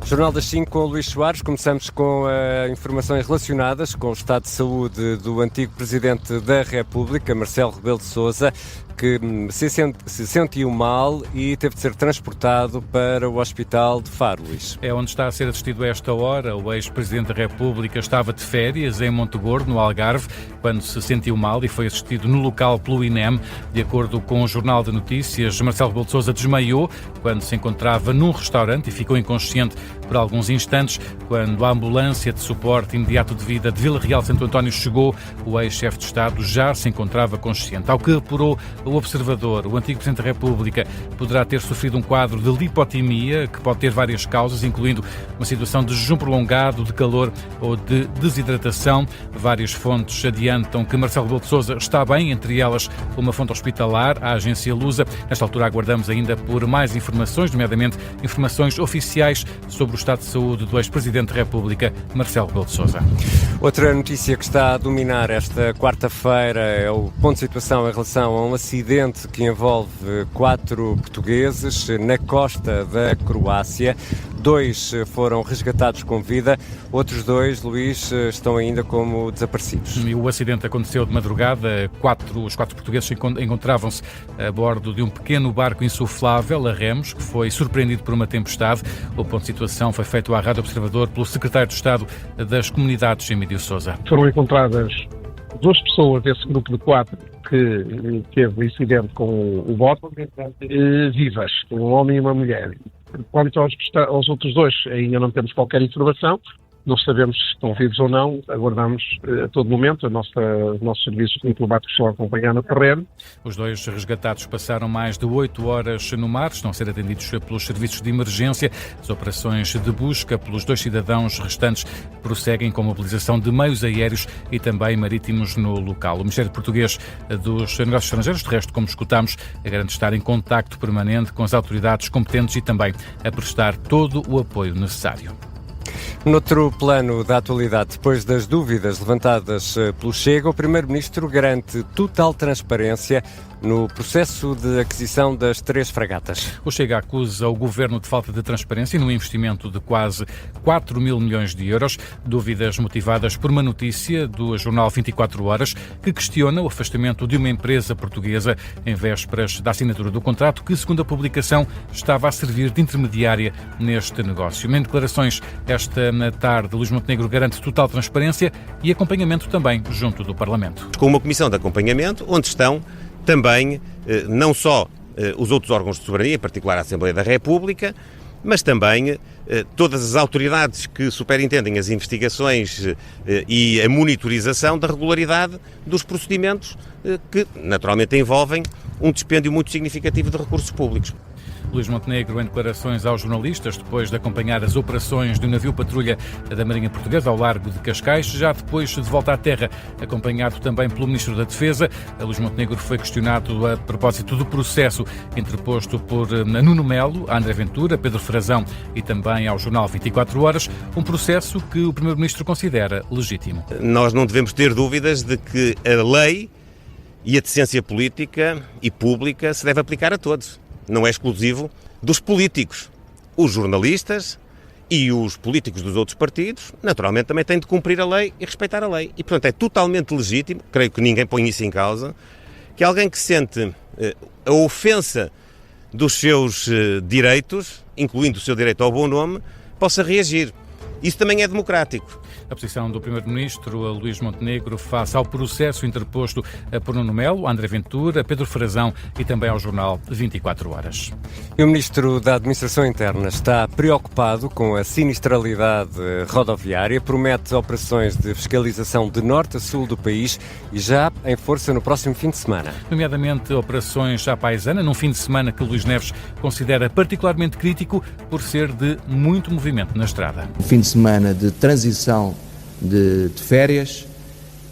Jornal das 5 com o Luís Soares. Começamos com informações relacionadas com o estado de saúde do antigo Presidente da República, Marcelo Rebelo de Sousa, que se sentiu mal e teve de ser transportado para o Hospital de Faro, Luís. É onde está a ser assistido a esta hora. O ex-Presidente da República estava de férias em Montegordo, no Algarve, quando se sentiu mal e foi assistido no local pelo INEM. De acordo com o Jornal de Notícias, Marcelo Rebelo de Sousa desmaiou quando se encontrava num restaurante e ficou inconsciente por alguns instantes. Quando a ambulância de suporte imediato de vida de Vila Real de Santo António chegou, o ex-chefe de Estado já se encontrava consciente. Ao que apurou o Observador, o antigo Presidente da República poderá ter sofrido um quadro de lipotimia, que pode ter várias causas, incluindo uma situação de jejum prolongado, de calor ou de desidratação. Várias fontes adiantam que Marcelo Rebelo de Sousa está bem, entre elas uma fonte hospitalar, a agência Lusa. Nesta altura aguardamos ainda por mais informações, nomeadamente informações oficiais sobre o estado de saúde do ex-Presidente da República, Marcelo Rebelo de Sousa. Outra notícia que está a dominar esta quarta-feira é o ponto de situação em relação a um acidente que envolve 4 portugueses na costa da Croácia. 2 foram resgatados com vida, outros 2, Luís, estão ainda como desaparecidos. E o acidente aconteceu de madrugada. Os 4 portugueses encontravam-se a bordo de um pequeno barco insuflável a remos, que foi surpreendido por uma tempestade. O ponto de situação foi feito à Rádio Observador pelo secretário de Estado das Comunidades, Emílio Sousa. Foram encontradas 2 pessoas desse grupo de 4 que teve incidente com o bote, vivas, um homem e uma mulher. Quanto aos outros 2, ainda não temos qualquer informação, não sabemos se estão vivos ou não, aguardamos a todo momento, os nossos serviços diplomáticos estão a acompanhar no terreno. Os 2 resgatados passaram mais de 8 horas no mar, estão a ser atendidos pelos serviços de emergência. As operações de busca pelos 2 cidadãos restantes prosseguem com mobilização de meios aéreos e também marítimos no local. O Ministério Português dos Negócios Estrangeiros, de resto, como escutamos, garante estar em contacto permanente com as autoridades competentes e também a prestar todo o apoio necessário. Noutro plano da atualidade, depois das dúvidas levantadas pelo Chega, o Primeiro-Ministro garante total transparência no processo de aquisição das 3 fragatas. O Chega acusa o Governo de falta de transparência no investimento de quase 4 mil milhões de euros. Dúvidas motivadas por uma notícia do jornal 24 Horas que questiona o afastamento de uma empresa portuguesa em vésperas da assinatura do contrato que, segundo a publicação, estava a servir de intermediária neste negócio. Em declarações esta tarde, Luís Montenegro garante total transparência e acompanhamento também junto do Parlamento. Com uma comissão de acompanhamento onde estão também não só os outros órgãos de soberania, em particular a Assembleia da República, mas também todas as autoridades que superintendem as investigações e a monitorização da regularidade dos procedimentos que naturalmente envolvem um dispêndio muito significativo de recursos públicos. Luís Montenegro em declarações aos jornalistas depois de acompanhar as operações do navio patrulha da Marinha Portuguesa ao largo de Cascais, já depois de volta à terra, acompanhado também pelo Ministro da Defesa. Luís Montenegro foi questionado a propósito do processo interposto por Nuno Melo, André Ventura, Pedro Frazão e também ao jornal 24 Horas, um processo que o Primeiro-Ministro considera legítimo. Nós não devemos ter dúvidas de que a lei e a decência política e pública se deve aplicar a todos. Não é exclusivo dos políticos. Os jornalistas e os políticos dos outros partidos, naturalmente, também têm de cumprir a lei e respeitar a lei. E, portanto, é totalmente legítimo, creio que ninguém põe isso em causa, que alguém que sente a ofensa dos seus direitos, incluindo o seu direito ao bom nome, possa reagir. Isso também é democrático. A posição do Primeiro-Ministro Luís Montenegro face ao processo interposto por Nuno Melo, André Ventura, Pedro Frazão e também ao jornal 24 Horas. E o Ministro da Administração Interna está preocupado com a sinistralidade rodoviária, promete operações de fiscalização de norte a sul do país e já em força no próximo fim de semana. Nomeadamente operações à paisana, num fim de semana que Luís Neves considera particularmente crítico por ser de muito movimento na estrada. Fim de semana de transição de férias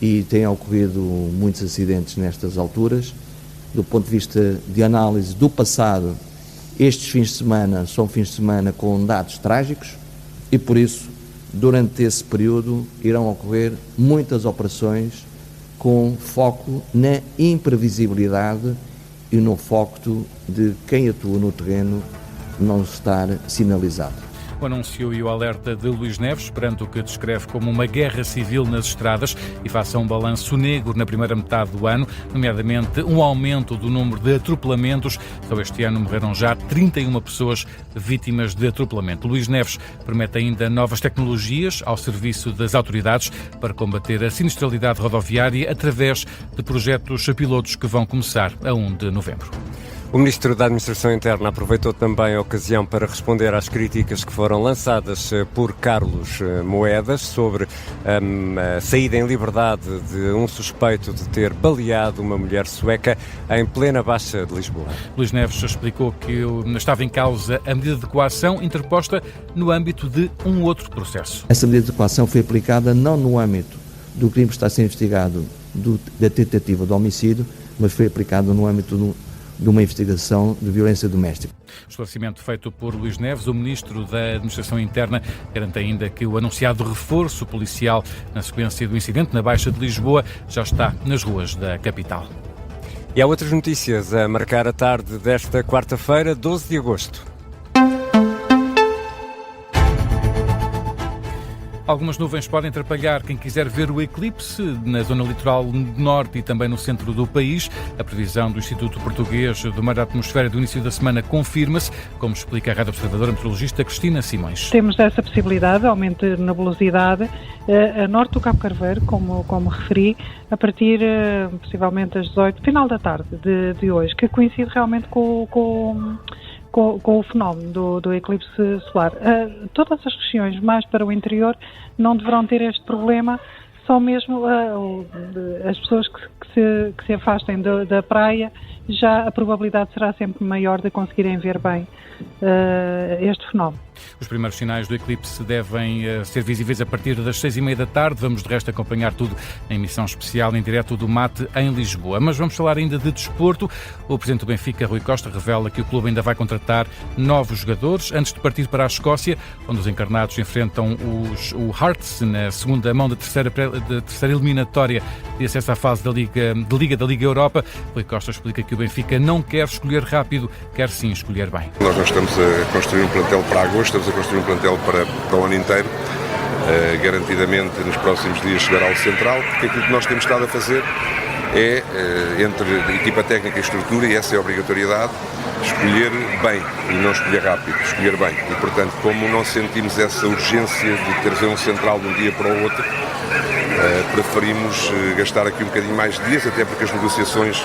e têm ocorrido muitos acidentes nestas alturas. Do ponto de vista de análise do passado, estes fins de semana são fins de semana com dados trágicos e, por isso, durante esse período irão ocorrer muitas operações com foco na imprevisibilidade e no foco de quem atua no terreno não estar sinalizado. O anúncio e o alerta de Luís Neves, perante o que descreve como uma guerra civil nas estradas e faça um balanço negro na primeira metade do ano, nomeadamente um aumento do número de atropelamentos. Só este ano morreram já 31 pessoas vítimas de atropelamento. Luís Neves promete ainda novas tecnologias ao serviço das autoridades para combater a sinistralidade rodoviária através de projetos pilotos que vão começar a 1 de novembro. O Ministro da Administração Interna aproveitou também a ocasião para responder às críticas que foram lançadas por Carlos Moedas sobre a saída em liberdade de um suspeito de ter baleado uma mulher sueca em plena Baixa de Lisboa. Luís Neves explicou que estava em causa a medida de coação interposta no âmbito de um outro processo. Essa medida de coação foi aplicada não no âmbito do crime que está a ser investigado da tentativa de homicídio, mas foi aplicada no âmbito de uma investigação de violência doméstica. O esclarecimento feito por Luís Neves, o Ministro da Administração Interna, garante ainda que o anunciado reforço policial na sequência do incidente na Baixa de Lisboa já está nas ruas da capital. E há outras notícias a marcar a tarde desta quarta-feira, 12 de agosto. Algumas nuvens podem atrapalhar quem quiser ver o eclipse na zona litoral norte e também no centro do país. A previsão do Instituto Português do Mar da Atmosfera do início da semana confirma-se, como explica a Rádio Observadora meteorologista Cristina Simões. Temos essa possibilidade, aumento de nebulosidade a norte do Cabo Carveiro, como referi, a partir possivelmente às 18, final da tarde de hoje, que coincide realmente com o fenómeno do eclipse solar. Todas as regiões mais para o interior não deverão ter este problema, só mesmo as pessoas que se afastem da praia, já a probabilidade será sempre maior de conseguirem ver bem este fenómeno. Os primeiros sinais do eclipse devem ser visíveis a partir das 6h30 da tarde. Vamos de resto acompanhar tudo na emissão especial em direto do Mate em Lisboa. Mas vamos falar ainda de desporto. O presidente do Benfica, Rui Costa, revela que o clube ainda vai contratar novos jogadores antes de partir para a Escócia, onde os encarnados enfrentam o Hearts na segunda mão da terceira eliminatória de acesso à fase da Liga Europa. Rui Costa explica que o Benfica não quer escolher rápido, quer sim escolher bem. Nós não estamos a construir um plantel para agosto, estamos a construir um plantel para o ano inteiro. Garantidamente nos próximos dias chegará ao central, porque aquilo que nós temos estado a fazer é, entre equipa técnica e estrutura, e essa é a obrigatoriedade, escolher bem e não escolher rápido, escolher bem. E portanto, como não sentimos essa urgência de trazer um central de um dia para o outro, preferimos gastar aqui um bocadinho mais de dias, até porque as negociações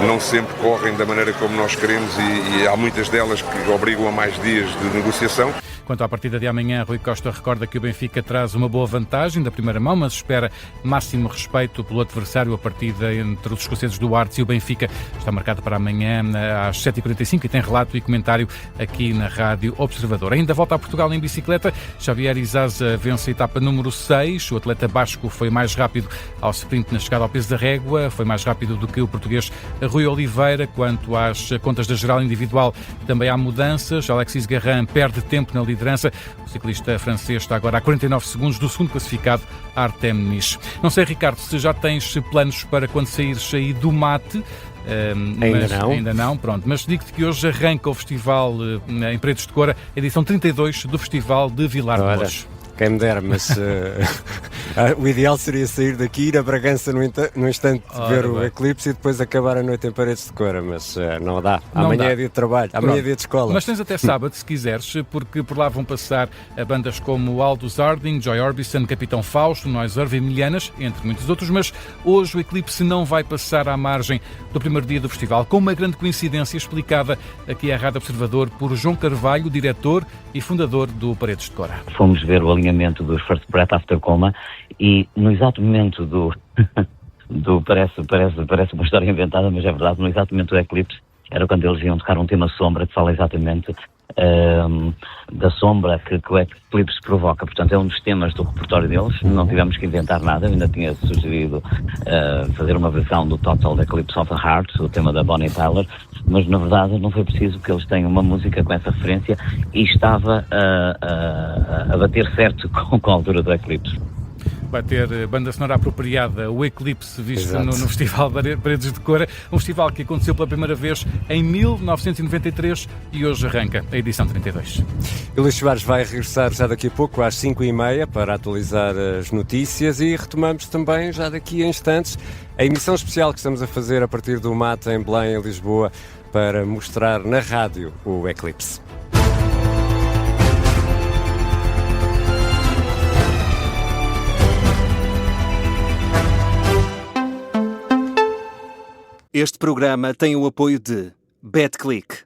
não sempre correm da maneira como nós queremos e há muitas delas que obrigam a mais dias de negociação. Quanto à partida de amanhã, Rui Costa recorda que o Benfica traz uma boa vantagem da primeira mão, mas espera máximo respeito pelo adversário. A partida entre os escoceses do Hearts e o Benfica está marcada para amanhã às 7h45 e tem relato e comentário aqui na Rádio Observador. Ainda volta a Portugal em bicicleta. Xavier Izaza vence a etapa número 6. O atleta basco foi mais rápido ao sprint na chegada ao peso da régua. Foi mais rápido do que o português Rui Oliveira. Quanto às contas da geral individual, também há mudanças. Alexis Garran perde tempo na liderança. O ciclista francês está agora a 49 segundos do segundo classificado, Artem Nish. Não sei, Ricardo, se já tens planos para quando saíres aí do Mate. Ainda não, pronto. Mas digo-te que hoje arranca o festival em Paredes de Cora, edição 32 do Festival de Vilar de Mouros. Quem me dera, mas o ideal seria sair daqui, ir a Bragança no instante de ver o eclipse e depois acabar a noite em Paredes de Cora, mas não dá. Amanhã é dia de trabalho, amanhã é dia de escola. Mas tens até sábado, se quiseres, porque por lá vão passar bandas como Aldous Harding, Joy Orbison, Capitão Fausto, Noise Earth e Milhanas, entre muitos outros, mas hoje o eclipse não vai passar à margem do primeiro dia do festival, com uma grande coincidência explicada aqui à Rádio Observador por João Carvalho, diretor e fundador do Paredes de Cora. Fomos ver o alinhamento dos First Breath After Coma e no exato momento parece uma história inventada, mas é verdade, no exato momento do eclipse era quando eles iam tocar um tema sombra que fala exatamente da sombra que o eclipse provoca. Portanto, é um dos temas do repertório deles. Não tivemos que inventar nada. Eu ainda tinha sugerido fazer uma versão do Total Eclipse of the Heart, o tema da Bonnie Tyler, mas na verdade não foi preciso, porque eles têm uma música com essa referência e estava a bater certo com a altura do eclipse. vai ter banda sonora apropriada, o Eclipse, visto no Festival Paredes de Cora, um festival que aconteceu pela primeira vez em 1993 e hoje arranca a edição 32. E Luís Soares vai regressar já daqui a pouco, às 5h30, para atualizar as notícias, e retomamos também, já daqui a instantes, a emissão especial que estamos a fazer a partir do MAT em Belém, em Lisboa, para mostrar na rádio o Eclipse. Este programa tem o apoio de BetClick.